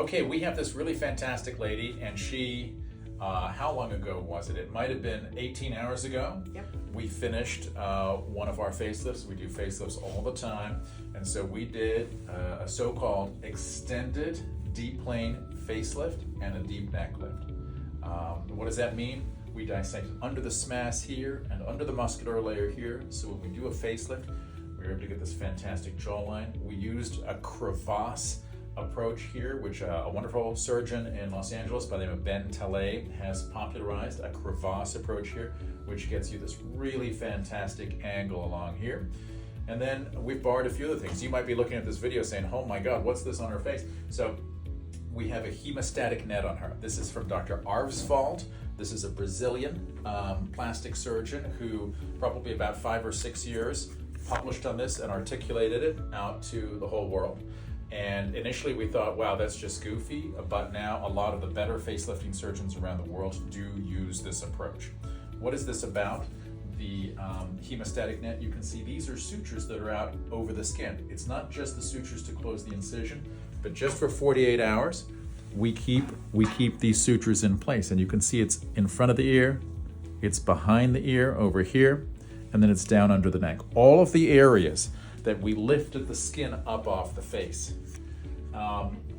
Okay, we have this really fantastic lady, and she, how long ago was it? It might have been 18 hours ago. Yep. We finished one of our facelifts. We do facelifts all the time. And so we did a so-called extended deep plane facelift and a deep neck lift. What does that mean? We dissected under the SMAS here and under the muscular layer here. So when we do a facelift, we were able to get this fantastic jawline. We used a crevasse approach here, which a wonderful surgeon in Los Angeles by the name of Talei has popularized, a crevasse approach here, which gets you this really fantastic angle along here. And then we've borrowed a few other things. You might be looking at this video saying, oh my God, what's this on her face? So we have a hemostatic net on her. This is from Dr. Arvsvald. This is a Brazilian plastic surgeon who probably about 5 or 6 years published on this and articulated it out to the whole world. And initially we thought, wow, that's just goofy, but now a lot of the better facelifting surgeons around the world do use this approach. What is this about? The hemostatic net, you can see these are sutures that are out over the skin. It's not just the sutures to close the incision, but just for 48 hours, we keep these sutures in place. And you can see it's in front of the ear, it's behind the ear over here, and then it's down under the neck. All of the areas that we lifted the skin up off the face.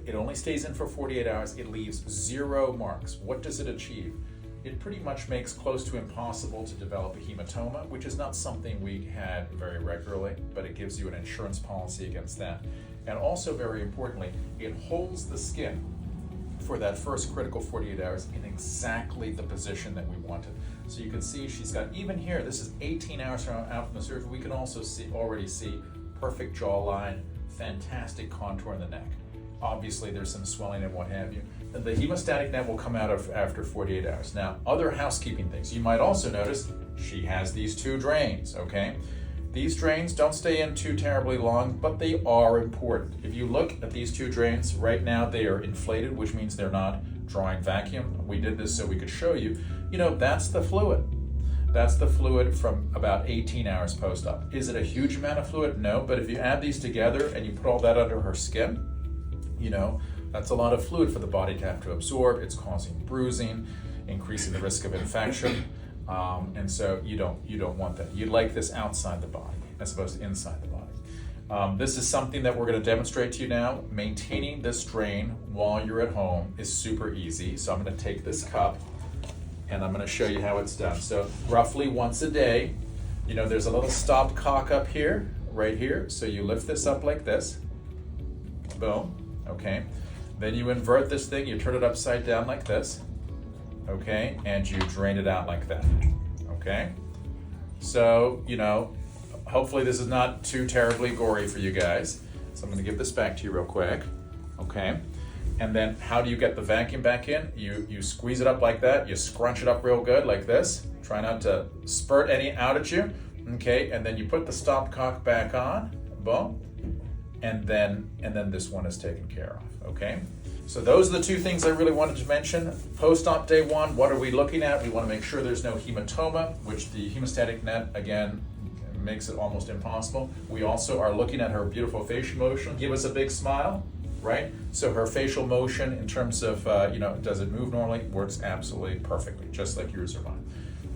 It only stays in for 48 hours. It leaves 0 marks. What does it achieve? It pretty much makes close to impossible to develop a hematoma, which is not something we had very regularly, but it gives you an insurance policy against that. And also, very importantly, it holds the skin for that first critical 48 hours in exactly the position that we wanted. So you can see she's got, even here, this is 18 hours out from the surgery, we can also already see perfect jawline, fantastic contour in the neck. Obviously there's some swelling and what have you. And the hemostatic net will come out after 48 hours. Now, other housekeeping things. You might also notice she has these 2 drains, okay? These drains don't stay in too terribly long, but they are important. If you look at these 2 drains, right now they are inflated, which means they're not drawing vacuum. We did this so we could show you, that's the fluid. That's the fluid from about 18 hours post-op. Is it a huge amount of fluid? No, but if you add these together and you put all that under her skin, that's a lot of fluid for the body to have to absorb. It's causing bruising, increasing the risk of infection. And so you don't want that. You'd like this outside the body as opposed to inside the body. This is something that we're going to demonstrate to you now. Maintaining this drain while you're at home is super easy. So I'm going to take this cup and I'm going to show you how it's done. So roughly once a day, there's a little stop cock up here, right here. So you lift this up like this. Boom. Okay. Then you invert this thing, you turn it upside down like this. Okay, and you drain it out like that. Okay, so hopefully this is not too terribly gory for you guys. So I'm going to give this back to you real quick. Okay, and then how do you get the vacuum back in? You squeeze it up like that. You scrunch it up real good like this. Try not to spurt any out at you. Okay, and then you put the stop cock back on. Boom, and then this one is taken care of. Okay. So those are the 2 things I really wanted to mention. Post-op day 1, what are we looking at? We want to make sure there's no hematoma, which the hemostatic net, again, makes it almost impossible. We also are looking at her beautiful facial motion. Give us a big smile, right? So her facial motion in terms of, does it move normally? Works absolutely perfectly, just like yours or mine.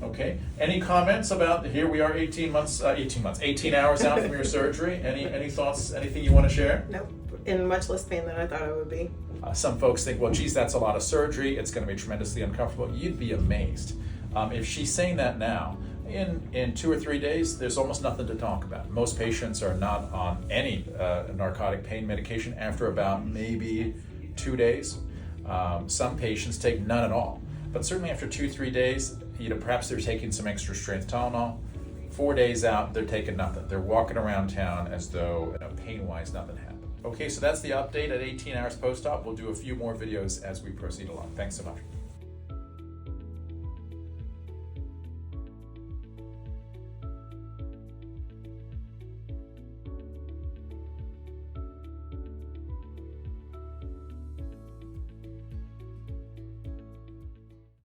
Okay, any comments about, here we are 18 hours out from your surgery. Any thoughts, anything you want to share? Nope, in much less pain than I thought I would be. Some folks think, well, geez, that's a lot of surgery. It's going to be tremendously uncomfortable. You'd be amazed. If she's saying that now, in 2 or 3 days, there's almost nothing to talk about. Most patients are not on any narcotic pain medication after about maybe 2 days. Some patients take none at all. But certainly after 2-3 days, perhaps they're taking some extra strength Tylenol. 4 days out, they're taking nothing. They're walking around town as though pain-wise nothing happened. Okay, so that's the update at 18 hours post-op. We'll do a few more videos as we proceed along. Thanks so much.